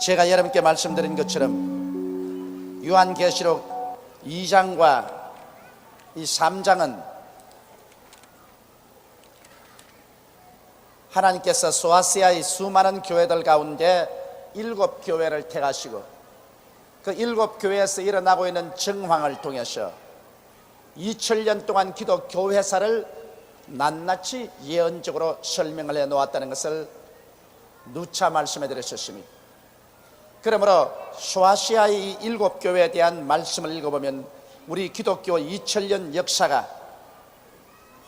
제가 여러분께 말씀드린 것처럼 요한계시록 2장과 이 3장은 하나님께서 소아시아의 수많은 교회들 가운데 7교회를 택하시고 그 7교회에서 일어나고 있는 정황을 통해서 2000년 동안 기독 교회사를 낱낱이 예언적으로 설명을 해 놓았다는 것을 누차 말씀해 드렸습니다. 그러므로 소아시아의 7교회에 대한 말씀을 읽어보면 우리 기독교 2000년 역사가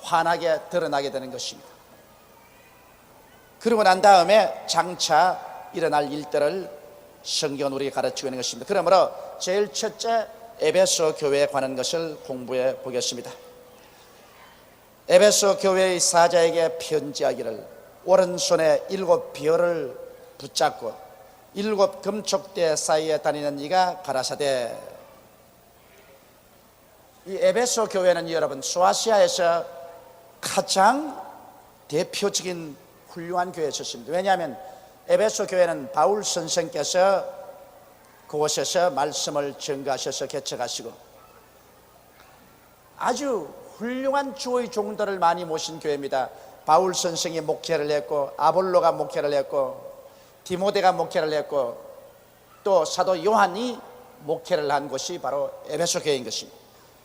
환하게 드러나게 되는 것입니다. 그러고 난 다음에 장차 일어날 일들을 성경은 우리에게 가르치고 있는 것입니다. 그러므로 제일 첫째 에베소 교회에 관한 것을 공부해 보겠습니다. 에베소 교회의 사자에게 편지하기를 오른손에 7별을 붙잡고 7 금촉대 사이에 다니는 네가 가라사대. 이 에베소 교회는 여러분 소아시아에서 가장 대표적인 훌륭한 교회였습니다. 왜냐하면 에베소 교회는 바울 선생께서 그곳에서 말씀을 전가하셔서 개척하시고 아주 훌륭한 주의 종들을 많이 모신 교회입니다. 바울 선생이 목회를 했고 아볼로가 목회를 했고 디모데가 목회를 했고 또 사도 요한이 목회를 한 곳이 바로 에베소 교회인 것입니다.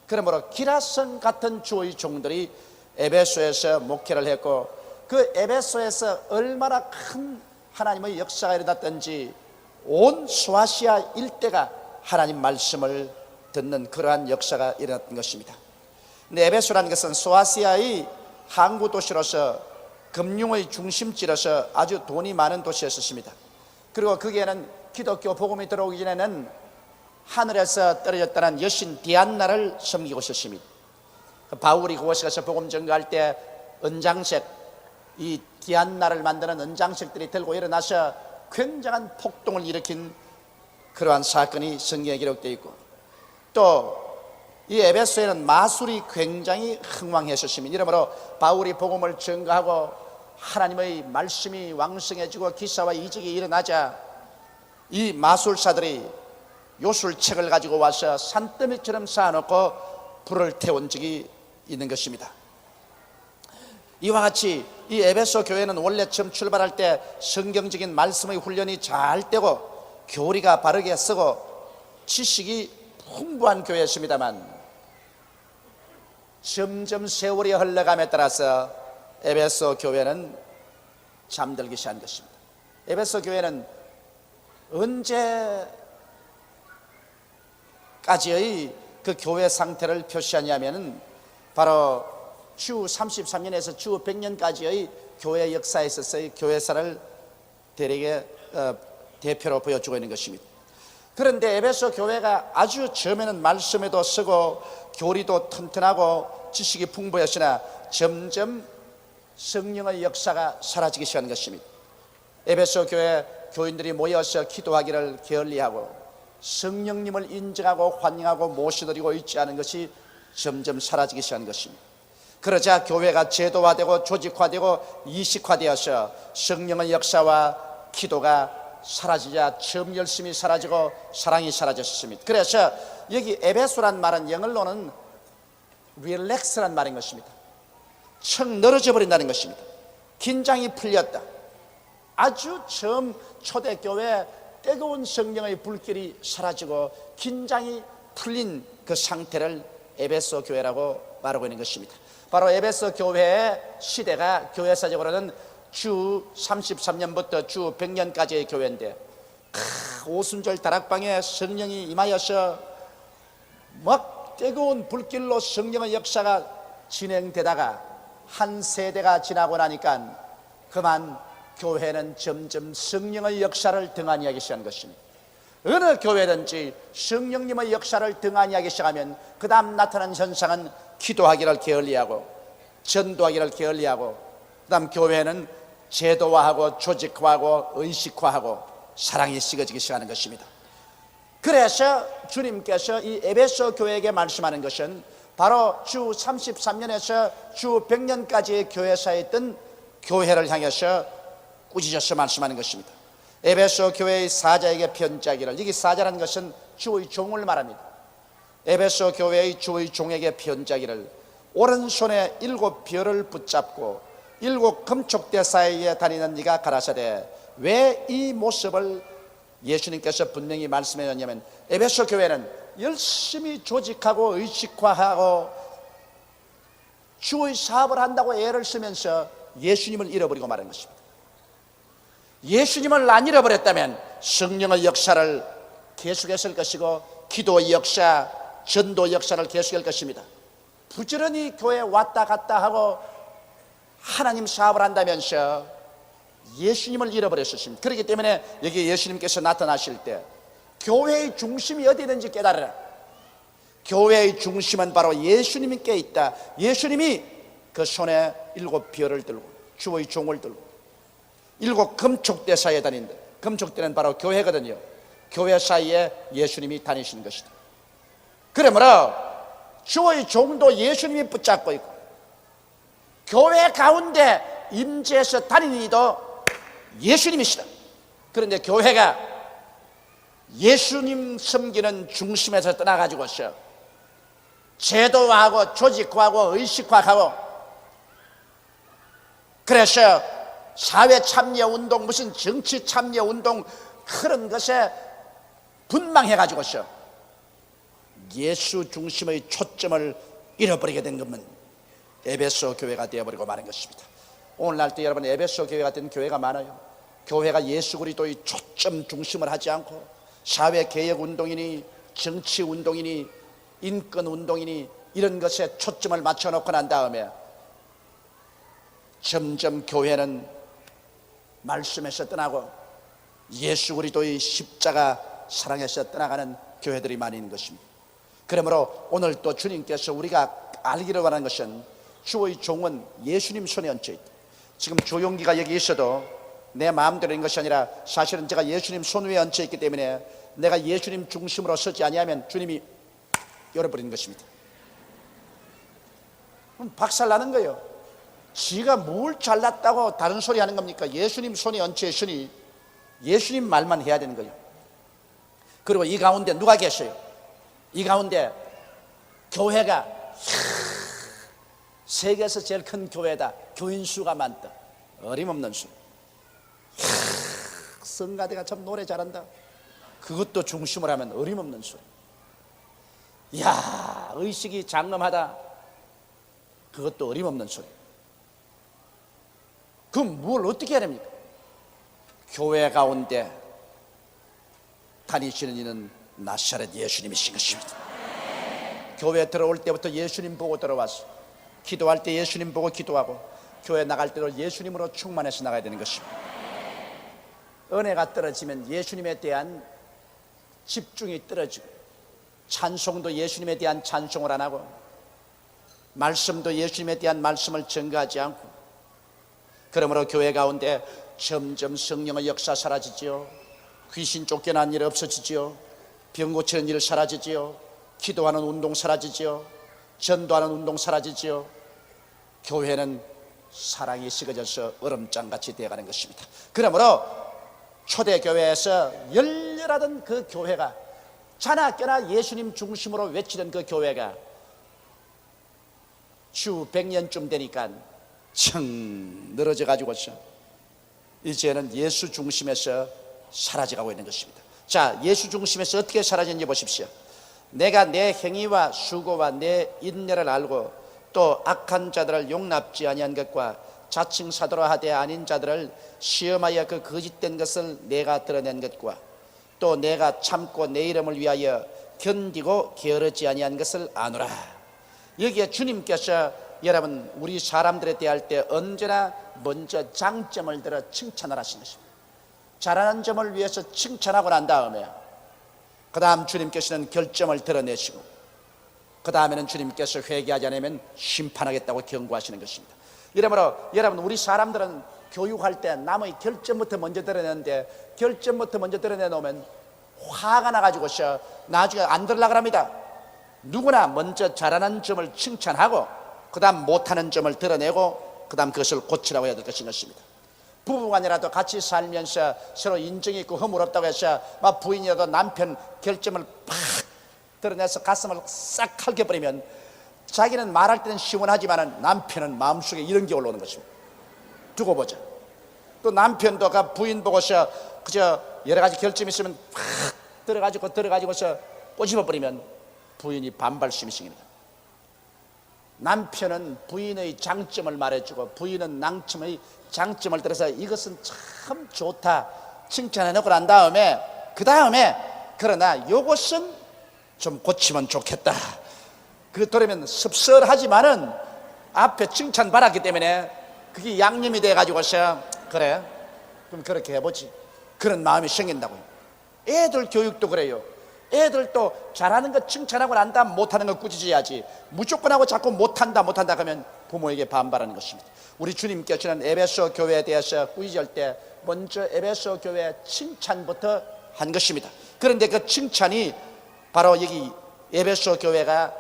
그러므로 기라성 같은 주의 종들이 에베소에서 목회를 했고 그 에베소에서 얼마나 큰 하나님의 역사가 일어났던지 온 소아시아 일대가 하나님 말씀을 듣는 그러한 역사가 일어났던 것입니다. 근데 에베소라는 것은 소아시아의 항구 도시로서 금융의 중심지로서 아주 돈이 많은 도시였습니다. 그리고 거기에는 기독교 복음이 들어오기 전에는 하늘에서 떨어졌다는 여신 디안나를 섬기고 있었습니다. 바울이 그곳에 가서 복음 전가할 때 은장색, 이 디안나를 만드는 은장색들이 들고 일어나서 굉장한 폭동을 일으킨 그러한 사건이 성경에 기록되어 있고 또 이 에베소에는 마술이 굉장히 흥왕했었습니다. 이러므로 바울이 복음을 전가하고 하나님의 말씀이 왕성해지고 기사와 이적이 일어나자 이 마술사들이 요술책을 가지고 와서 산더미처럼 쌓아놓고 불을 태운 적이 있는 것입니다. 이와 같이 이 에베소 교회는 원래 처음 출발할 때 성경적인 말씀의 훈련이 잘 되고 교리가 바르게 쓰고 지식이 풍부한 교회였습니다만 점점 세월이 흘러감에 따라서 에베소 교회는 잠들기 시작한 것입니다. 에베소 교회는 언제까지의 그 교회 상태를 표시하냐면 바로 주 33년에서 주 100년까지의 교회 역사에 있어서의 교회사를 대략의 대표로 보여주고 있는 것입니다. 그런데 에베소 교회가 아주 처음에는 말씀에도 쓰고 교리도 튼튼하고 지식이 풍부했으나 점점 성령의 역사가 사라지기 시작한 것입니다. 에베소 교회 교인들이 모여서 기도하기를 게을리하고 성령님을 인정하고 환영하고 모셔드리고 있지 않은 것이 점점 사라지기 시작한 것입니다. 그러자 교회가 제도화되고 조직화되고 이식화되어서 성령의 역사와 기도가 사라지자 처음 열심히 사라지고 사랑이 사라졌습니다. 그래서 여기 에베소란 말은 영어로는 relax란 말인 것입니다. 척 늘어져 버린다는 것입니다. 긴장이 풀렸다. 아주 처음 초대교회 뜨거운 성령의 불길이 사라지고 긴장이 풀린 그 상태를 에베소 교회라고 말하고 있는 것입니다. 바로 에베소 교회의 시대가 교회사적으로는 주 33년부터 주 100년까지의 교회인데 오순절 다락방에 성령이 임하여서 막 뜨거운 불길로 성령의 역사가 진행되다가 한 세대가 지나고 나니까 그만 교회는 점점 성령의 역사를 등한히 하기 시작한 것입니다. 어느 교회든지 성령님의 역사를 등한히 하기 시작하면 그 다음 나타나는 현상은 기도하기를 게을리하고 전도하기를 게을리하고 그 다음 교회는 제도화하고 조직화하고 의식화하고 사랑이 식어지기 시작하는 것입니다. 그래서 주님께서 이 에베소 교회에게 말씀하는 것은 바로 주 33년에서 주 100년까지의 교회사에 있던 교회를 향해서 꾸짖어서 말씀하는 것입니다. 에베소 교회의 사자에게 편지하기를, 이게 사자라는 것은 주의 종을 말합니다. 에베소 교회의 주의 종에게 편지하기를, 오른손에 7 별을 붙잡고 7 금촉대 사이에 다니는 네가 가라사대. 왜 이 모습을 예수님께서 분명히 말씀하셨냐면, 에베소 교회는 열심히 조직하고 의식화하고 주의 사업을 한다고 애를 쓰면서 예수님을 잃어버리고 말한 것입니다. 예수님을 안 잃어버렸다면 성령의 역사를 계속했을 것이고 기도의 역사, 전도 역사를 계속할 것입니다. 부지런히 교회에 왔다 갔다 하고 하나님 사업을 한다면서 예수님을 잃어버렸습니다. 그렇기 때문에 여기 예수님께서 나타나실 때 교회의 중심이 어디든지 깨달으라. 교회의 중심은 바로 예수님께 있다. 예수님이 그 손에 7 별을 들고 주의 종을 들고 7 금촉대 사이에 다닌다. 금촉대는 바로 교회거든요. 교회 사이에 예수님이 다니시는 것이다. 그러므로 주의 종도 예수님이 붙잡고 있고 교회 가운데 임재해서 다니는 이도 예수님이시다. 그런데 교회가 예수님 섬기는 중심에서 떠나가지고서 제도화하고 조직화하고 의식화하고, 그래서 사회 참여 운동, 무슨 정치 참여 운동, 그런 것에 분망해가지고서 예수 중심의 초점을 잃어버리게 된 것은 에베소 교회가 되어버리고 마는 것입니다. 오늘날 때 여러분, 에베소 교회 같은 교회가 많아요. 교회가 예수 그리스도의 초점 중심을 하지 않고 사회 개혁 운동이니 정치 운동이니 인권 운동이니 이런 것에 초점을 맞춰놓고 난 다음에 점점 교회는 말씀에서 떠나고 예수 그리스도의 십자가 사랑에서 떠나가는 교회들이 많이 있는 것입니다. 그러므로 오늘 또 주님께서 우리가 알기를 원하는 것은 주의 종은 예수님 손에 얹혀 있다. 지금 조용기가 여기 있어도 내 마음대로 인 것이 아니라 사실은 제가 예수님 손 위에 얹혀 있기 때문에 내가 예수님 중심으로 서지 아니하면 주님이 열어버리는 것입니다. 박살나는 거예요. 지가 뭘 잘났다고 다른 소리 하는 겁니까? 예수님 손에 얹혀 있으니 예수님 말만 해야 되는 거예요. 그리고 이 가운데 누가 계셔요? 이 가운데 교회가 세계에서 제일 큰 교회다, 교인 수가 많다, 어림없는 수. 성가대가 참 노래 잘한다, 그것도 중심을 하면 어림없는 소리. 이야, 의식이 장엄하다, 그것도 어림없는 소리. 그럼 뭘 어떻게 해야 됩니까? 교회 가운데 다니시는 이는 나사렛 예수님이신 것입니다. 교회 들어올 때부터 예수님 보고 들어와서 기도할 때 예수님 보고 기도하고 교회 나갈 때도 예수님으로 충만해서 나가야 되는 것입니다. 은혜가 떨어지면 예수님에 대한 집중이 떨어지고 찬송도 예수님에 대한 찬송을 안 하고 말씀도 예수님에 대한 말씀을 전가하지 않고, 그러므로 교회 가운데 점점 성령의 역사 사라지지요. 귀신 쫓겨난 일 없어지지요. 병 고치는 일 사라지지요. 기도하는 운동 사라지지요. 전도하는 운동 사라지지요. 교회는 사랑이 식어져서 얼음장같이 되어가는 것입니다. 그러므로 초대교회에서 열렬하던 그 교회가, 자나 깨나 예수님 중심으로 외치던 그 교회가 주 100년쯤 되니까 청 늘어져 가지고서 이제는 예수 중심에서 사라져가고 있는 것입니다. 자, 예수 중심에서 어떻게 사라졌는지 보십시오. 내가 내 행위와 수고와 내 인내를 알고 또 악한 자들을 용납지 아니한 것과 자칭 사도라 하되 아닌 자들을 시험하여 그 거짓된 것을 내가 드러낸 것과 또 내가 참고 내 이름을 위하여 견디고 게으르지 아니한 것을 아노라. 여기에 주님께서 여러분 우리 사람들에 대할 때 언제나 먼저 장점을 들어 칭찬을 하시는 것입니다. 잘하는 점을 위해서 칭찬하고 난 다음에 그 다음 주님께서는 결점을 드러내시고 그 다음에는 주님께서 회개하지 않으면 심판하겠다고 경고하시는 것입니다. 이러므로 여러분 우리 사람들은 교육할 때 남의 결점부터 먼저 드러내는데, 결점부터 먼저 드러내놓으면 화가 나가지고서 나중에 안 들으려고 합니다. 누구나 먼저 잘하는 점을 칭찬하고 그 다음 못하는 점을 드러내고 그 다음 그것을 고치라고 해야 될 것인 것입니다. 부부간이라도 같이 살면서 서로 인정이 있고 허물없다고 해서 막 부인이라도 남편 결점을 팍 드러내서 가슴을 싹 핥아버리면 자기는 말할 때는 시원하지만 남편은 마음속에 이런 게 올라오는 것입니다. 두고 보자. 또 남편도 부인 보고서 그저 여러 가지 결점이 있으면 팍 들어가지고서 꼬집어버리면 부인이 반발심이 생깁니다. 남편은 부인의 장점을 말해주고 부인은 남편의 장점을 들어서 이것은 참 좋다 칭찬해놓고 난 다음에 그러나 이것은 좀 고치면 좋겠다. 그러면 씁쓸하지만은 앞에 칭찬받았기 때문에 그게 양념이 돼가지고서 그래 그럼 그렇게 해보지, 그런 마음이 생긴다고요. 애들 교육도 그래요. 애들도 잘하는 거 칭찬하고 난 다음 못하는 거 꾸짖어야지, 무조건 하고 자꾸 못한다 그러면 부모에게 반발하는 것입니다. 우리 주님께서는 에베소 교회에 대해서 꾸짖을 때 먼저 에베소 교회 칭찬부터 한 것입니다. 그런데 그 칭찬이 바로 여기 에베소 교회가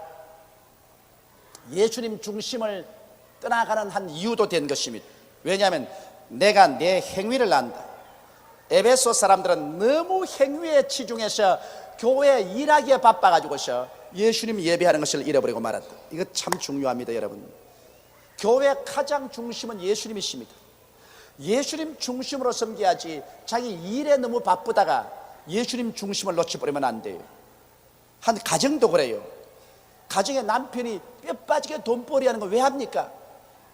예수님 중심을 떠나가는 한 이유도 된 것입니다. 왜냐하면 내가 내 행위를 안다. 에베소 사람들은 너무 행위에 치중해서 교회 일하기에 바빠가지고서 예수님 예배하는 것을 잃어버리고 말았다. 이거 참 중요합니다, 여러분. 교회 가장 중심은 예수님이십니다. 예수님 중심으로 섬겨야지 자기 일에 너무 바쁘다가 예수님 중심을 놓쳐버리면 안 돼요. 한 가정도 그래요. 가정에 남편이 뼈 빠지게 돈벌이 하는 걸 왜 합니까?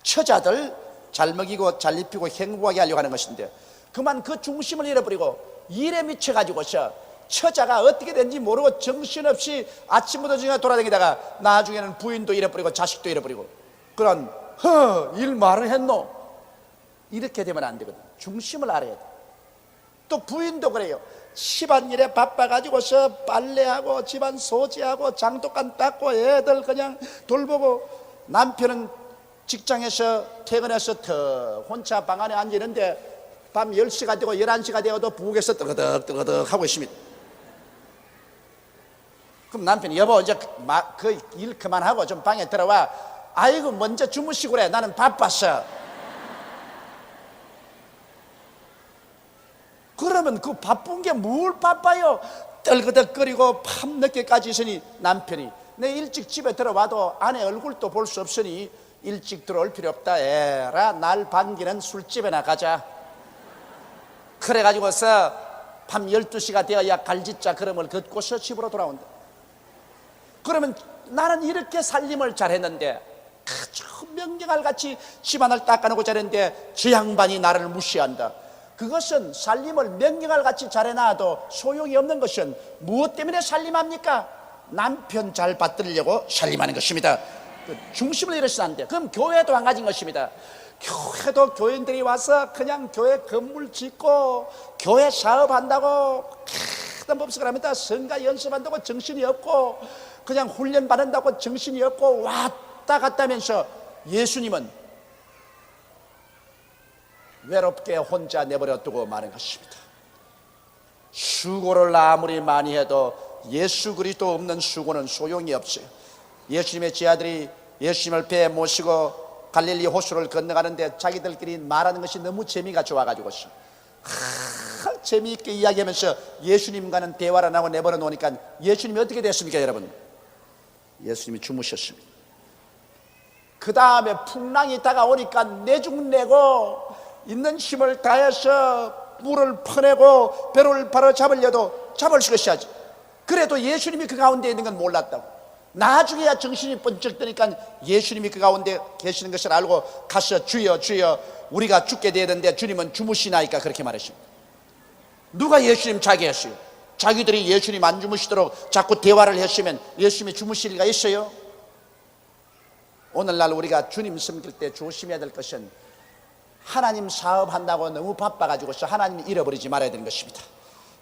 처자들 잘 먹이고 잘 입히고 행복하게 하려고 하는 것인데 그만 그 중심을 잃어버리고 일에 미쳐가지고서 처자가 어떻게 된지 모르고 정신없이 아침부터 저녁 돌아다니다가 나중에는 부인도 잃어버리고 자식도 잃어버리고 그런 일 말을 했노? 이렇게 되면 안 되거든. 중심을 알아야 돼. 또 부인도 그래요. 집안일에 바빠가지고서 빨래하고 집안 소지하고 장독간 닦고 애들 그냥 돌보고 남편은 직장에서 퇴근해서 더 혼자 방 안에 앉았는데 밤 10시가 되고 11시가 되어도 부엌에서 뜨거덕 하고 있습니다. 그럼 남편이 여보 이제 그 일 그만하고 좀 방에 들어와. 아이고 먼저 주무시고 그래, 나는 바빴어. 그러면 그 바쁜 게 뭘 바빠요? 떨그덕거리고 밤늦게까지 있으니 남편이 내 일찍 집에 들어와도 아내 얼굴도 볼 수 없으니 일찍 들어올 필요 없다. 에라 날 반기는 술집에나 가자. 그래가지고서 밤 12시가 되어야 갈짓자 걸음을 걷고서 집으로 돌아온다. 그러면 나는 이렇게 살림을 잘했는데 아주 명령할 같이 집안을 닦아놓고 잘했는데 저 양반이 나를 무시한다. 그것은 살림을 명령할 같이 잘해놔도 소용이 없는 것은 무엇 때문에 살림합니까? 남편 잘 받들려고 살림하는 것입니다. 중심을 잃으시면 안 돼요. 그럼 교회도 한 가지인 것입니다. 교회도 교인들이 와서 그냥 교회 건물 짓고 교회 사업한다고 하던 법석을 합니다. 성가 연습한다고 정신이 없고 그냥 훈련 받는다고 정신이 없고 왔다 갔다 하면서 예수님은 외롭게 혼자 내버려 두고 마는 것입니다. 수고를 아무리 많이 해도 예수 그리스도 없는 수고는 소용이 없어요. 예수님의 제자들이 예수님을 배에 모시고 갈릴리 호수를 건너가는데 자기들끼리 말하는 것이 너무 재미가 좋아가지고서 재미있게 이야기하면서 예수님과는 대화를 안 하고 내버려 놓으니까 예수님이 어떻게 됐습니까, 여러분? 예수님이 주무셨습니다. 그 다음에 풍랑이 다가오니까 내중내고 있는 힘을 다해서 물을 퍼내고 배를 바로 잡으려도 잡을 수 있어야지. 그래도 예수님이 그 가운데 있는 건 몰랐다고. 나중에야 정신이 번쩍 뜨니까 예수님이 그 가운데 계시는 것을 알고 가서 주여 주여 우리가 죽게 되는데 주님은 주무시나이까 그렇게 말했습니다. 누가 예수님 자기 했어요? 자기들이 예수님 안 주무시도록 자꾸 대화를 했으면 예수님이 주무실 리가 있어요? 오늘날 우리가 주님 섬길 때 조심해야 될 것은 하나님 사업한다고 너무 바빠가지고서 하나님 잃어버리지 말아야 되는 것입니다.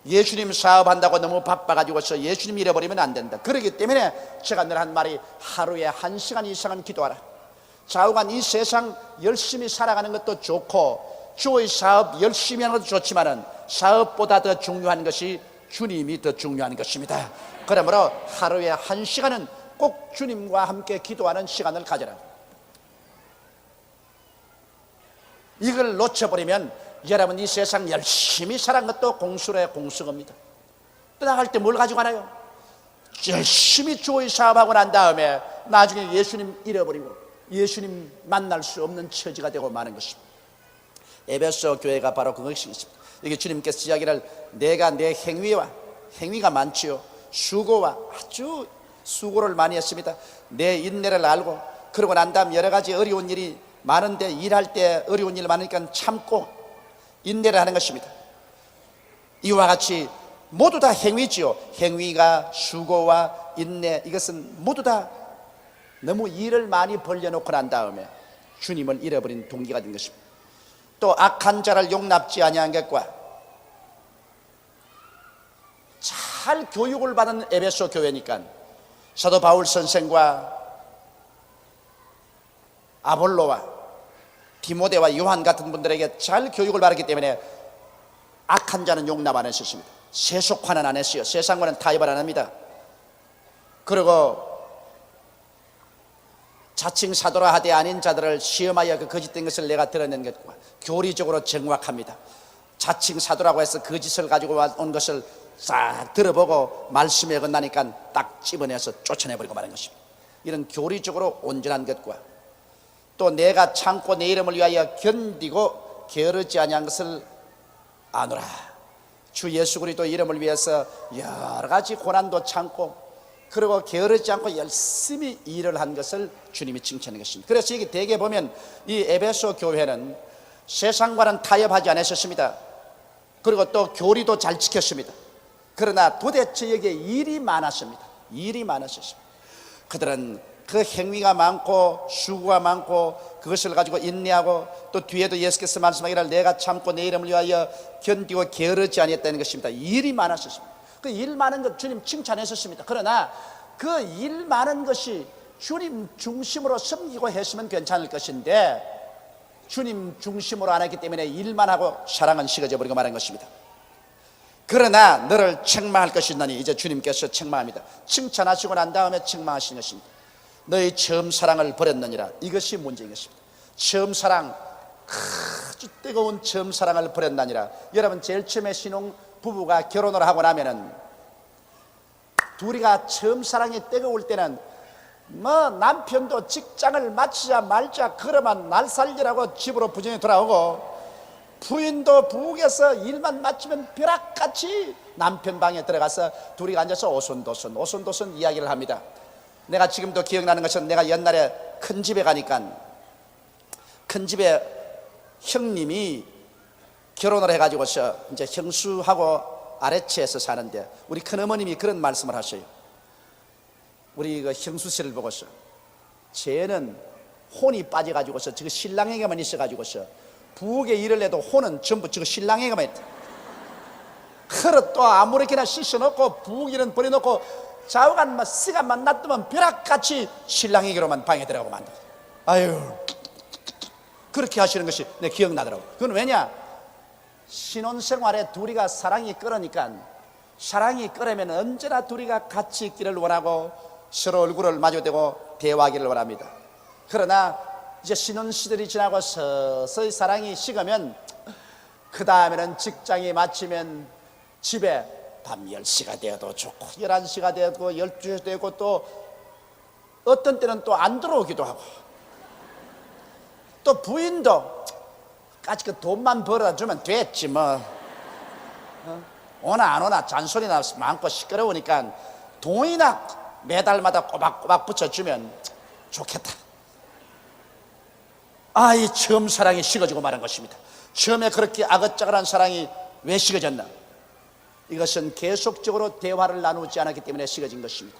예수님 사업한다고 너무 바빠가지고서 예수님 잃어버리면 안 된다. 그렇기 때문에 제가 늘 한 말이 하루에 1시간 이상은 기도하라. 좌우간 이 세상 열심히 살아가는 것도 좋고 주의 사업 열심히 하는 것도 좋지만은 사업보다 더 중요한 것이 주님이 더 중요한 것입니다. 그러므로 하루에 1시간은 꼭 주님과 함께 기도하는 시간을 가져라. 이걸 놓쳐버리면 여러분 이 세상 열심히 살은 것도 공수래 공수겁니다. 떠나갈 때 뭘 가지고 가나요? 열심히 주의 사업하고 난 다음에 나중에 예수님 잃어버리고 예수님 만날 수 없는 처지가 되고 마는 것입니다. 에베소 교회가 바로 그것이겠습니다. 여기 주님께서 이야기를 내가 내 행위가 많지요, 수고와 아주 수고를 많이 했습니다. 내 인내를 알고 그러고 난 다음 여러 가지 어려운 일이 많은데 일할 때 어려운 일 많으니까 참고 인내를 하는 것입니다. 이와 같이 모두 다 행위지요. 행위가 수고와 인내, 이것은 모두 다 너무 일을 많이 벌려놓고 난 다음에 주님을 잃어버린 동기가 된 것입니다. 또 악한 자를 용납지 아니한 것과 잘 교육을 받은 에베소 교회니까 사도 바울 선생과 아볼로와 디모데와 요한 같은 분들에게 잘 교육을 받았기 때문에 악한 자는 용납 안 했었습니다. 세속화는 안 했어요. 세상과는 타협을 안 합니다. 그리고 자칭 사도라 하되 아닌 자들을 시험하여 그 거짓된 것을 내가 드러낸 것과 교리적으로 정확합니다. 자칭 사도라고 해서 거짓을 가지고 온 것을 싹 들어보고 말씀에 건나니까 딱 집어내서 쫓아내버리고 마는 것입니다. 이런 교리적으로 온전한 것과 또 내가 참고 내 이름을 위하여 견디고 게으르지 아니한 것을 아노라. 주 예수 그리스도 이름을 위해서 여러 가지 고난도 참고 그리고 게으르지 않고 열심히 일을 한 것을 주님이 칭찬하는 것입니다. 그래서 여기 대개 보면 이 에베소 교회는 세상과는 타협하지 않으셨습니다. 그리고 또 교리도 잘 지켰습니다. 그러나 도대체 여기에 일이 많았습니다. 일이 많았습니다. 그들은 그 행위가 많고 수고가 많고 그것을 가지고 인내하고 또 뒤에도 예수께서 말씀하기를 내가 참고 내 이름을 위하여 견디고 게으르지 아니했다는 것입니다. 일이 많았습니다. 그 일 많은 것 주님 칭찬했었습니다. 그러나 그 일 많은 것이 주님 중심으로 섬기고 했으면 괜찮을 것인데 주님 중심으로 안 했기 때문에 일만 하고 사랑은 식어져 버리고 말한 것입니다. 그러나 너를 책망할 것이 있나니 이제 주님께서 책망합니다. 칭찬하시고 난 다음에 책망하시는 것입니다. 너희 처음 사랑을 버렸느니라. 이것이 문제인 것입니다. 처음 사랑, 아주 뜨거운 처음 사랑을 버렸느니라. 여러분 제일 처음에 신혼 부부가 결혼을 하고 나면은 둘이가 처음 사랑이 뜨거울 때는 뭐 남편도 직장을 마치자 말자 그러면 날 살리라고 집으로 부정히 돌아오고 부인도 부엌에서 일만 마치면 벼락같이 남편 방에 들어가서 둘이 앉아서 오손도손 이야기를 합니다. 내가 지금도 기억나는 것은 내가 옛날에 큰 집에 가니까 큰 집에 형님이 결혼을 해가지고서 이제 형수하고 아래채에서 사는데 우리 큰어머님이 그런 말씀을 하셔요. 우리 그 형수 씨를 보고서 쟤는 혼이 빠져가지고서 지금 신랑에게만 있어가지고서 부엌에 일을 해도 혼은 전부 지금 신랑에게만 있다. 그릇 또 아무렇게나 씻어놓고 부엌 일은 버려놓고 좌우간 시간만 놔두면 벼락같이 신랑에게로만 방에 들어가고 만다. 아유, 그렇게 하시는 것이 내 기억나더라고. 그건 왜냐? 신혼생활에 둘이가 사랑이 끓으니까 사랑이 끓으면 언제나 둘이가 같이 있기를 원하고 서로 얼굴을 마주대고 대화하기를 원합니다. 그러나 이제 신혼시절이 지나고 서서히 사랑이 식으면 그 다음에는 직장이 마치면 집에 밤 10시가 되어도 좋고 11시가 되고 12시가 되고 또 어떤 때는 또 안 들어오기도 하고 또 부인도 까짓 그 돈만 벌어주면 됐지 뭐 오나 안 오나 잔소리나 많고 시끄러우니까 돈이나 매달마다 꼬박꼬박 붙여주면 좋겠다. 이 처음 사랑이 식어지고 말한 것입니다. 처음에 그렇게 아긋자글한 사랑이 왜 식어졌나? 이것은 계속적으로 대화를 나누지 않았기 때문에 식어진 것입니다.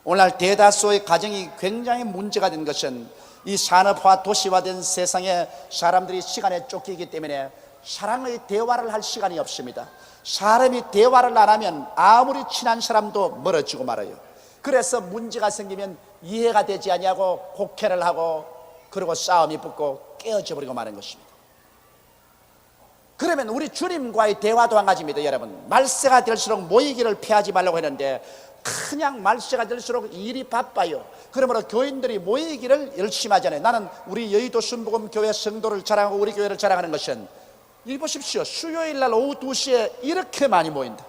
오늘날 대다수의 가정이 굉장히 문제가 된 것은 이 산업화 도시화된 세상에 사람들이 시간에 쫓기기 때문에 사랑의 대화를 할 시간이 없습니다. 사람이 대화를 안 하면 아무리 친한 사람도 멀어지고 말아요. 그래서 문제가 생기면 이해가 되지 아니하고 곡해를 하고 그리고 싸움이 붙고 깨어져 버리고 마는 것입니다. 그러면 우리 주님과의 대화도 한 가지입니다. 여러분 말세가 될수록 모이기를 피하지 말라고 했는데 그냥 말세가 될수록 일이 바빠요. 그러므로 교인들이 모이기를 열심히 하잖아요. 나는 우리 여의도 순복음 교회 성도를 자랑하고 우리 교회를 자랑하는 것은 이 보십시오. 수요일 날 오후 2시에 이렇게 많이 모인다.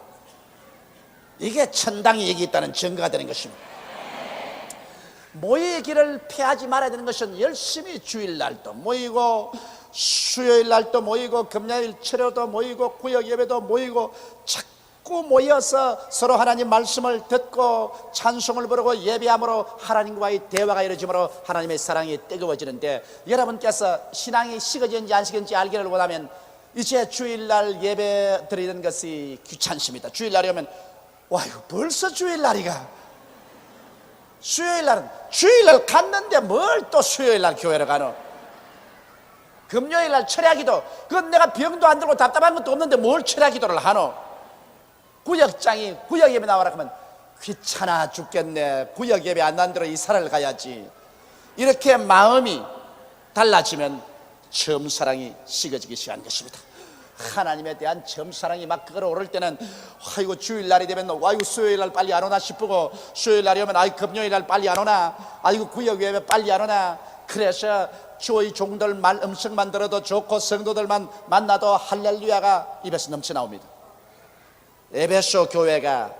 이게 천당이 여기 있다는 증거가 되는 것입니다. 모이기를 피하지 말아야 되는 것은 열심히 주일날도 모이고 수요일날도 모이고 금요일 철야도 모이고 구역 예배도 모이고 자꾸 모여서 서로 하나님 말씀을 듣고 찬송을 부르고 예배함으로 하나님과의 대화가 이루어지므로 하나님의 사랑이 뜨거워지는데, 여러분께서 신앙이 식어지는지 안 식어지는지 알기를 원하면 이제 주일날 예배 드리는 것이 귀찮습니다. 주일날이 오면 와, 이거 벌써 주일날이가. 주일날 갔는데 뭘 또 수요일날 교회를 가노? 금요일날 철야기도, 그건 내가 병도 안 들고 답답한 것도 없는데 뭘 철야기도를 하노? 구역장이 구역 예배 나와라 하면 귀찮아 죽겠네, 구역 예배 안 난 대로 이사를 가야지. 이렇게 마음이 달라지면 처음 사랑이 식어지기 시작한 것입니다. 하나님에 대한 처음 사랑이 막 끌어오를 때는 아이고 주일날이 되면 아이고 수요일날 빨리 안 오나 싶고, 수요일날이 오면 아이고 금요일날 빨리 안 오나, 아이고 구역 예배 빨리 안 오나. 그래서 주의 종들 말 음성만 들어도 좋고 성도들만 만나도 할렐루야가 입에서 넘쳐 나옵니다. 에베소 교회가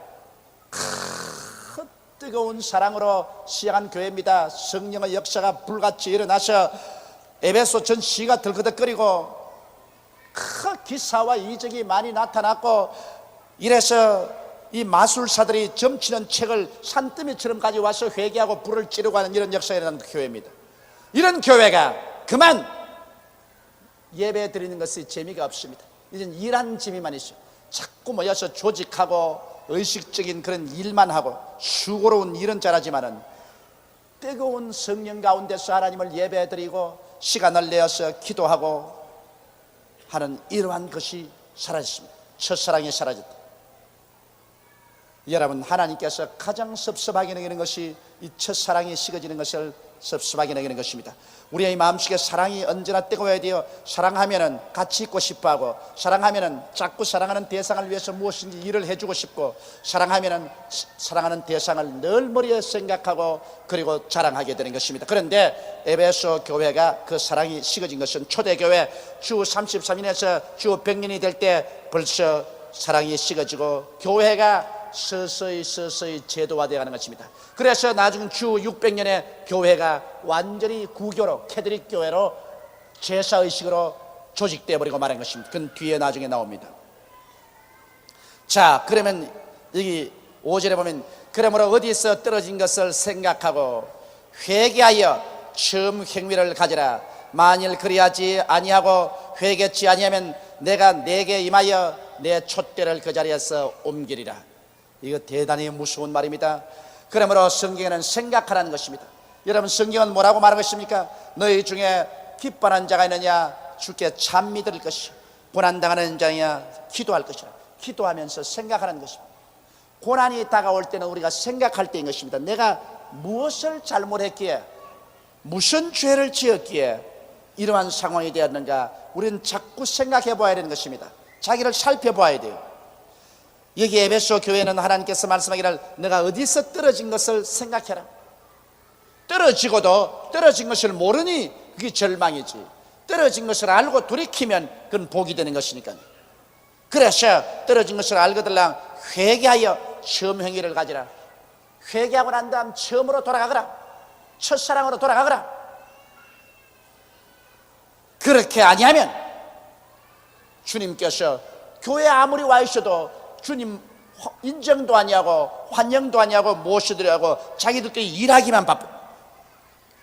뜨거운 사랑으로 시작한 교회입니다. 성령의 역사가 불같이 일어나서 에베소 전 시가 들그덕거리고 큰 기사와 이적이 많이 나타났고, 이래서 이 마술사들이 점치는 책을 산더미처럼 가져와서 회개하고 불을 찌르고 하는 이런 역사가 일어난 교회입니다. 이런 교회가 그만 예배 드리는 것이 재미가 없습니다. 이젠 일하는 재미만 있어요. 자꾸 모여서 조직하고 의식적인 그런 일만 하고 수고로운 일은 잘하지만은 뜨거운 성령 가운데서 하나님을 예배 드리고 시간을 내어서 기도하고 하는 이러한 것이 사라졌습니다. 첫사랑이 사라졌다. 여러분, 하나님께서 가장 섭섭하게 여기는 것이 이 첫사랑이 식어지는 것을 섭섭하게 여기는 것입니다. 우리의 마음속에 사랑이 언제나 뜨거워야 돼요. 사랑하면은 같이 있고 싶어하고, 사랑하면은 자꾸 사랑하는 대상을 위해서 무엇인지 일을 해주고 싶고, 사랑하면은 사랑하는 대상을 늘 머리에 생각하고 그리고 자랑하게 되는 것입니다. 그런데 에베소 교회가 그 사랑이 식어진 것은 초대교회 주 33년에서 주 100년이 될 때 벌써 사랑이 식어지고 교회가 서서히 제도화되어 가는 것입니다. 그래서 나중 주 600년에 교회가 완전히 구교로, 캐톨릭 교회로 제사의식으로 조직되어 버리고 말한 것입니다. 그건 뒤에 나중에 나옵니다. 자, 그러면 여기 5절에 보면 그러므로 어디서 떨어진 것을 생각하고 회개하여 처음 행위를 가지라. 만일 그리하지 아니하고 회개치 아니하면 내가 내게 임하여 내 촛대를 그 자리에서 옮기리라. 이거 대단히 무서운 말입니다. 그러므로 성경에는 생각하라는 것입니다. 여러분, 성경은 뭐라고 말하고 있습니까? 너희 중에 기뻐하는 자가 있느냐? 주께 참 믿을 것이. 고난당하는 자냐? 기도할 것이라. 기도하면서 생각하는 것입니다. 고난이 다가올 때는 우리가 생각할 때인 것입니다. 내가 무엇을 잘못했기에, 무슨 죄를 지었기에 이러한 상황이 되었는가, 우리는 자꾸 생각해 봐야 되는 것입니다. 자기를 살펴봐야 돼요. 여기 에베소 교회는 하나님께서 말씀하기를 내가 어디서 떨어진 것을 생각해라. 떨어지고도 떨어진 것을 모르니 그게 절망이지, 떨어진 것을 알고 돌이키면 그건 복이 되는 것이니까요. 그래서 떨어진 것을 알거들랑 회개하여 처음 행위를 가지라. 회개하고 난 다음 처음으로 돌아가거라. 첫사랑으로 돌아가거라. 그렇게 아니하면 주님께서 교회 아무리 와 있어도 주님 인정도 아니하고 환영도 아니하고 모셔드리고 자기들끼리 일하기만 바쁘.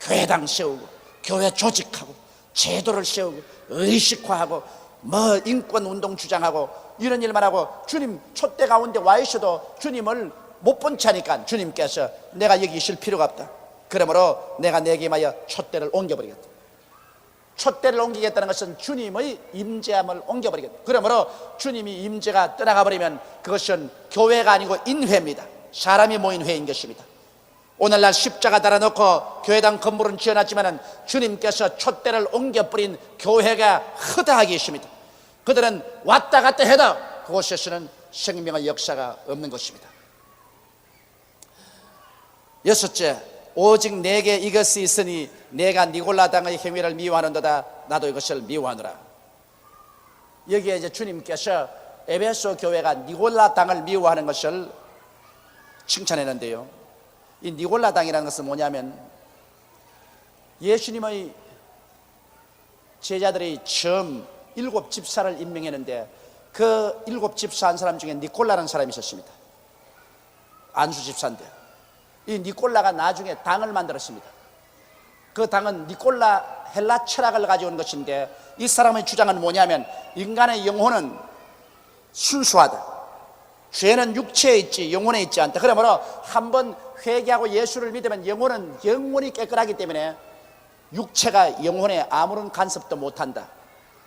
교회당 세우고 교회 조직하고 제도를 세우고 의식화하고 뭐 인권운동 주장하고 이런 일만 하고 주님 촛대 가운데 와 있어도 주님을 못 본 차니까 주님께서 내가 여기 있을 필요가 없다. 그러므로 내가 내게 임하여 촛대를 옮겨버리겠다. 촛대를 옮기겠다는 것은 주님의 임재함을 옮겨버리겠다. 그러므로 주님이 임재가 떠나가 버리면 그것은 교회가 아니고 인회입니다. 사람이 모인 회인 것입니다. 오늘날 십자가 달아놓고 교회당 건물은 지어놨지만 주님께서 촛대를 옮겨버린 교회가 허다하게 있습니다. 그들은 왔다 갔다 해도 그곳에서는 생명의 역사가 없는 것입니다. 여섯째, 오직 내게 이것이 있으니 내가 니골라당의 행위를 미워하는도다. 나도 이것을 미워하노라. 여기에 이제 주님께서 에베소 교회가 니골라 당을 미워하는 것을 칭찬했는데요. 이 니골라 당이라는 것은 뭐냐면 예수님의 제자들이 처음 7 집사를 임명했는데 그 7 집사 한 사람 중에 니콜라라는 사람이 있었습니다. 안수 집사인데 이 니콜라가 나중에 당을 만들었습니다. 그 당은 니콜라 헬라 철학을 가져온 것인데 이 사람의 주장은 뭐냐면 인간의 영혼은 순수하다. 죄는 육체에 있지 영혼에 있지 않다. 그러므로 한번 회개하고 예수를 믿으면 영혼은 영원히 깨끗하기 때문에 육체가 영혼에 아무런 간섭도 못한다.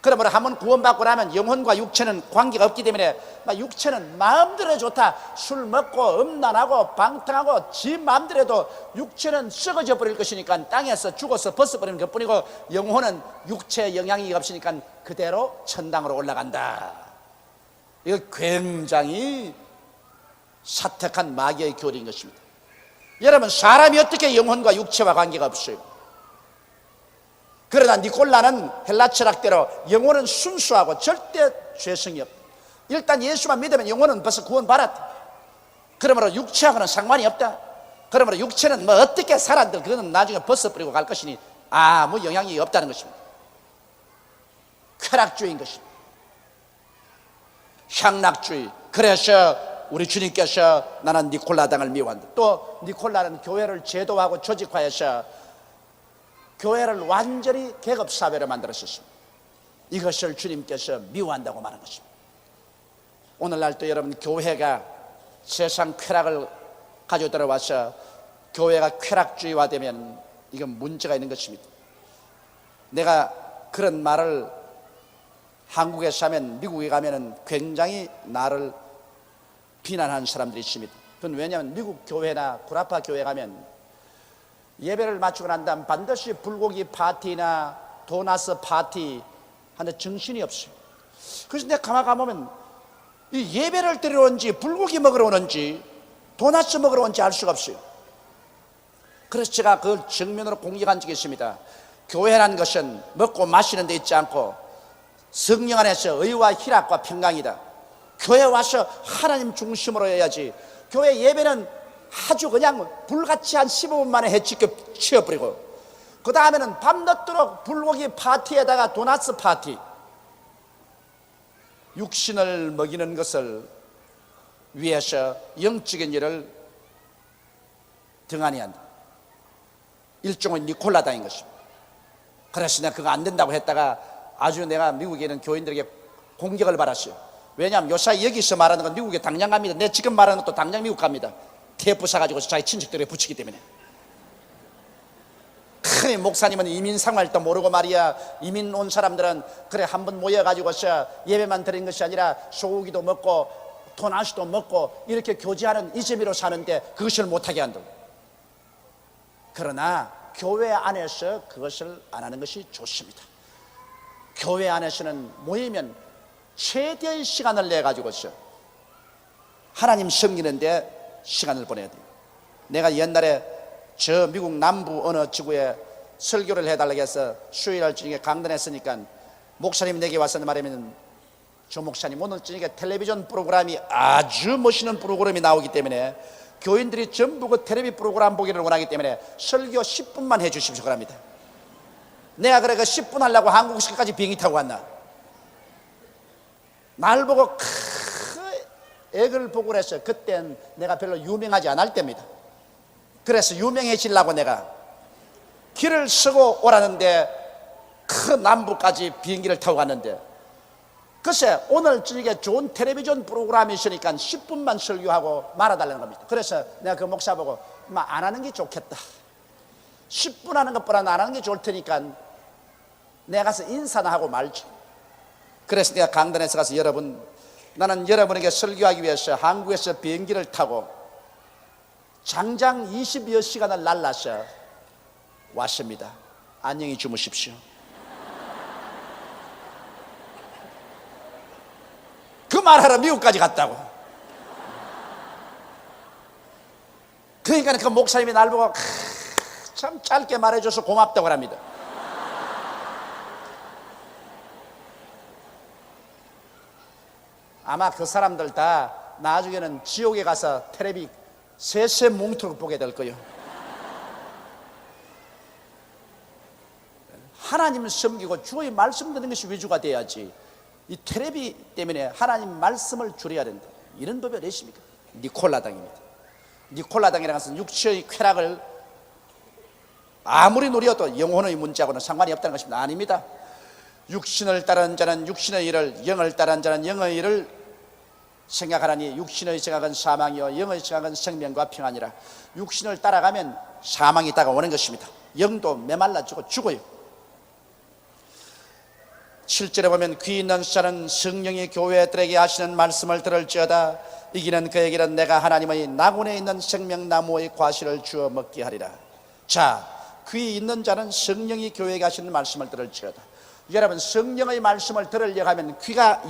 그러므로 한번 구원받고 나면 영혼과 육체는 관계가 없기 때문에 육체는 마음대로 좋다. 술 먹고 음란하고 방탕하고 지 마음대로 해도 육체는 썩어져 버릴 것이니까 땅에서 죽어서 벗어버리는 것뿐이고 영혼은 육체에 영향이 없으니까 그대로 천당으로 올라간다. 이거 굉장히 사특한 마귀의 교리인 것입니다. 여러분, 사람이 어떻게 영혼과 육체와 관계가 없어요? 그러나 니콜라는 헬라 철학대로 영혼은 순수하고 절대 죄성이 없다. 일단 예수만 믿으면 영혼은 벌써 구원받았다. 그러므로 육체하고는 상관이 없다. 그러므로 육체는 뭐 어떻게 살았든 그거는 나중에 벗어버리고 갈 것이니 아무 영향이 없다는 것입니다. 쾌락주의인 것입니다. 향락주의. 그래서 우리 주님께서 나는 니콜라 당을 미워한다. 또 니콜라는 교회를 제도화하고 조직화해서 교회를 완전히 계급사회로 만들었습니다. 이것을 주님께서 미워한다고 말한 것입니다. 오늘날 또 여러분, 교회가 세상 쾌락을 가지고 들어와서 교회가 쾌락주의화되면 이건 문제가 있는 것입니다. 내가 그런 말을 한국에서 하면 미국에 가면 굉장히 나를 비난하는 사람들이 있습니다. 그건 왜냐하면 미국 교회나 구라파 교회 가면 예배를 마치고 난 다음 반드시 불고기 파티나 도나스 파티 하는데 정신이 없어요. 그래서 내가 가만 가보면 이 예배를 드리러 온지 불고기 먹으러 오는지 도나스 먹으러 온지 알 수가 없어요. 그래서 제가 그걸 정면으로 공격한 적이 있습니다. 교회라는 것은 먹고 마시는 데 있지 않고 성령 안에서 의와 희락과 평강이다. 교회 와서 하나님 중심으로 해야지. 교회 예배는 아주 그냥 불같이 한 15분 만에 해치고 치워버리고 그 다음에는 밤늦도록 불고기 파티에다가 도나스 파티. 육신을 먹이는 것을 위해서 영적인 일을 등한히 한다. 일종의 니콜라당인 것입니다. 그래서 내가 그거 안 된다고 했다가 아주 내가 미국에 있는 교인들에게 공격을 받았어요. 왜냐하면 요새 여기서 말하는 건 미국에 당장 갑니다. 내 지금 말하는 것도 당장 미국 갑니다. 테이프 사가지고 자기 친척들에게 붙이기 때문에. 큰 목사님은 이민 생활도 모르고 말이야. 이민 온 사람들은 그래 한번 모여가지고서 예배만 드린 것이 아니라 소고기도 먹고 도나스도 먹고 이렇게 교제하는 이 재미로 사는데 그것을 못하게 한다고. 그러나 교회 안에서 그것을 안 하는 것이 좋습니다. 교회 안에서는 모이면 최대의 시간을 내가지고서 하나님 섬기는데 시간을 보내야 돼요. 내가 옛날에 저 미국 남부 어느 지구에 설교를 해달라고 해서 수요일 저녁에 강단했으니까 목사님이 내게 와서 말하면 저 목사님 오늘 저녁에 텔레비전 프로그램이 아주 멋있는 프로그램이 나오기 때문에 교인들이 전부 그 텔레비 프로그램 보기를 원하기 때문에 설교 10분만 해 주십시오 그럽니다. 내가 그래 그 10분 하려고 한국시까지 비행기 타고 갔나. 날 보고 액을 보고 그래서 그땐 내가 별로 유명하지 않을 때입니다. 그래서 유명해지려고 내가 길을 쓰고 오라는데 그 남부까지 비행기를 타고 갔는데 글쎄 오늘 저녁에 좋은 텔레비전 프로그램이 있으니까 10분만 설교하고 말아달라는 겁니다. 그래서 내가 그 목사 보고 안 하는 게 좋겠다. 10분 하는 것보다 안 하는 게 좋을 테니까 내가 가서 인사나 하고 말지. 그래서 내가 강단에서 가서 여러분, 나는 여러분에게 설교하기 위해서 한국에서 비행기를 타고 장장 20여 시간을 날라서 왔습니다. 안녕히 주무십시오. 그 말하러 미국까지 갔다고. 그러니까 그 목사님이 날 보고 참 짧게 말해줘서 고맙다고 합니다. 아마 그 사람들 다 나중에는 지옥에 가서 텔레비 세세 뭉툭 보게 될 거예요. 하나님을 섬기고 주의 말씀 듣는 것이 위주가 돼야지 이 텔레비 때문에 하나님 말씀을 줄여야 된다. 이런 법이 어디십니까? 니콜라당입니다. 니콜라당이라는 것은 육체의 쾌락을 아무리 누려도 영혼의 문제하고는 상관이 없다는 것입니다. 아닙니다. 육신을 따르는 자는 육신의 일을, 영을 따르는 자는 영의 일을 생각하라니 육신의 생각은 사망이요 영의 생각은 생명과 평안이라. 육신을 따라가면 사망이 다가오는 것입니다. 영도 메말라지고 죽어요. 7절에 보면 귀 있는 자는 성령이 교회들에게 하시는 말씀을 들을지어다. 이기는 그에게는 내가 하나님의 낙원에 있는 생명나무의 과실을 주어 먹게 하리라. 자, 귀 있는 자는 성령이 교회에게 하시는 말씀을 들을지어다. 여러분, 성령의 말씀을 들으려고 하면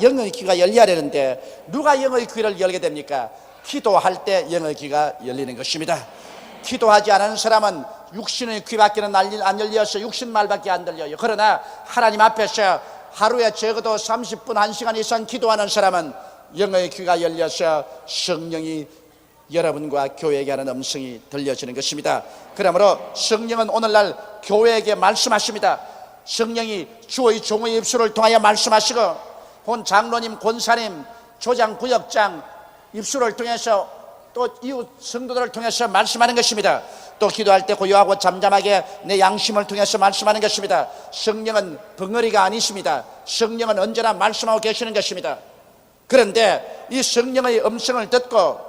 영의 귀가 열려야 되는데 누가 영의 귀를 열게 됩니까? 기도할 때 영의 귀가 열리는 것입니다. 기도하지 않은 사람은 육신의 귀밖에는 안 열려서 육신 말밖에 안 들려요. 그러나 하나님 앞에서 하루에 적어도 30분 1시간 이상 기도하는 사람은 영의 귀가 열려서 성령이 여러분과 교회에게 하는 음성이 들려지는 것입니다. 그러므로 성령은 오늘날 교회에게 말씀하십니다. 성령이 주의 종의 입술을 통하여 말씀하시고 본 장로님, 권사님, 조장, 구역장 입술을 통해서 또 이웃 성도들을 통해서 말씀하는 것입니다. 또 기도할 때 고요하고 잠잠하게 내 양심을 통해서 말씀하는 것입니다. 성령은 벙어리가 아니십니다. 성령은 언제나 말씀하고 계시는 것입니다. 그런데 이 성령의 음성을 듣고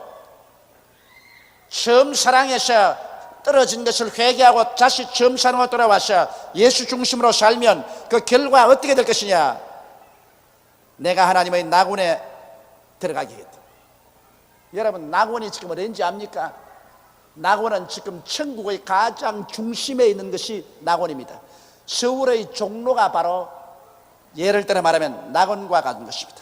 처음 사랑에서 떨어진 것을 회개하고 다시 처음 사랑으로 돌아와서 예수 중심으로 살면 그 결과 어떻게 될 것이냐? 내가 하나님의 낙원에 들어가겠다. 여러분, 낙원이 지금 어딘지 압니까? 낙원은 지금 천국의 가장 중심에 있는 것이 낙원입니다. 서울의 종로가 바로 예를 들어 말하면 낙원과 같은 것입니다.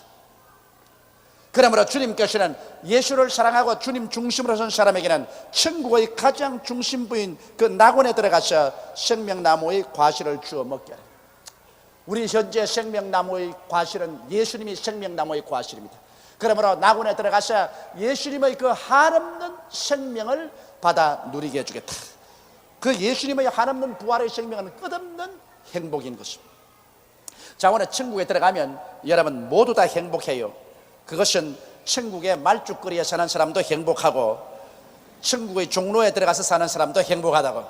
그러므로 주님께서는 예수를 사랑하고 주님 중심으로 선 사람에게는 천국의 가장 중심부인 그 낙원에 들어가서 생명나무의 과실을 주어 먹게 하라. 우리 현재 생명나무의 과실은 예수님이 생명나무의 과실입니다. 그러므로 낙원에 들어가서 예수님의 그 한없는 생명을 받아 누리게 해주겠다. 그 예수님의 한없는 부활의 생명은 끝없는 행복인 것입니다. 자, 오늘 천국에 들어가면 여러분 모두 다 행복해요. 그것은 천국의 말죽거리에 사는 사람도 행복하고 천국의 종로에 들어가서 사는 사람도 행복하다고.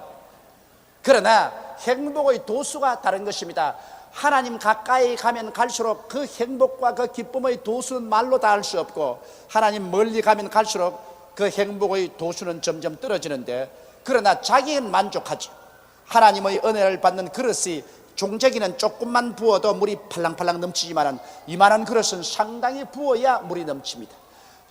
그러나 행복의 도수가 다른 것입니다. 하나님 가까이 가면 갈수록 그 행복과 그 기쁨의 도수는 말로 다 할 수 없고 하나님 멀리 가면 갈수록 그 행복의 도수는 점점 떨어지는데, 그러나 자기는 만족하지. 하나님의 은혜를 받는 그릇이 종재기는 조금만 부어도 물이 팔랑팔랑 넘치지만 이만한 그릇은 상당히 부어야 물이 넘칩니다.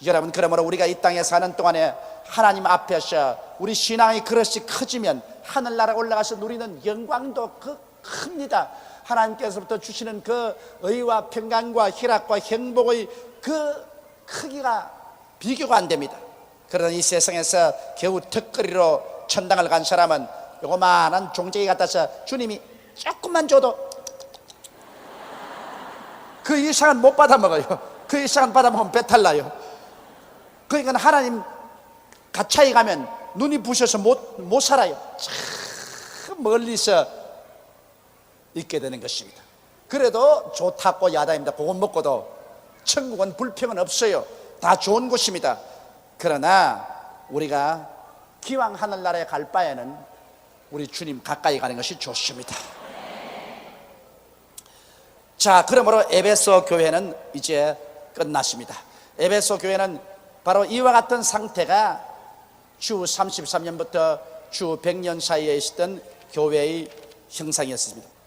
여러분, 그러므로 우리가 이 땅에 사는 동안에 하나님 앞에서 우리 신앙의 그릇이 커지면 하늘나라 올라가서 누리는 영광도 큽니다. 하나님께서부터 주시는 그 의와 평강과 희락과 행복의 그 크기가 비교가 안 됩니다. 그러나 이 세상에서 겨우 턱걸이로 천당을 간 사람은 요만한 종재기 갖다서 주님이 조금만 줘도 그 이상은 못 받아 먹어요. 그 이상은 받아 먹으면 배탈 나요. 그러니까 하나님 가차에 가면 눈이 부셔서 못 살아요. 참 멀리서 있게 되는 것입니다. 그래도 좋다고 야단입니다. 그건 먹고도 천국은 불평은 없어요. 다 좋은 곳입니다. 그러나 우리가 기왕 하늘나라에 갈 바에는 우리 주님 가까이 가는 것이 좋습니다. 자, 그러므로 에베소 교회는 이제 끝났습니다. 에베소 교회는 바로 이와 같은 상태가 주 33년부터 주 100년 사이에 있었던 교회의 형상이었습니다.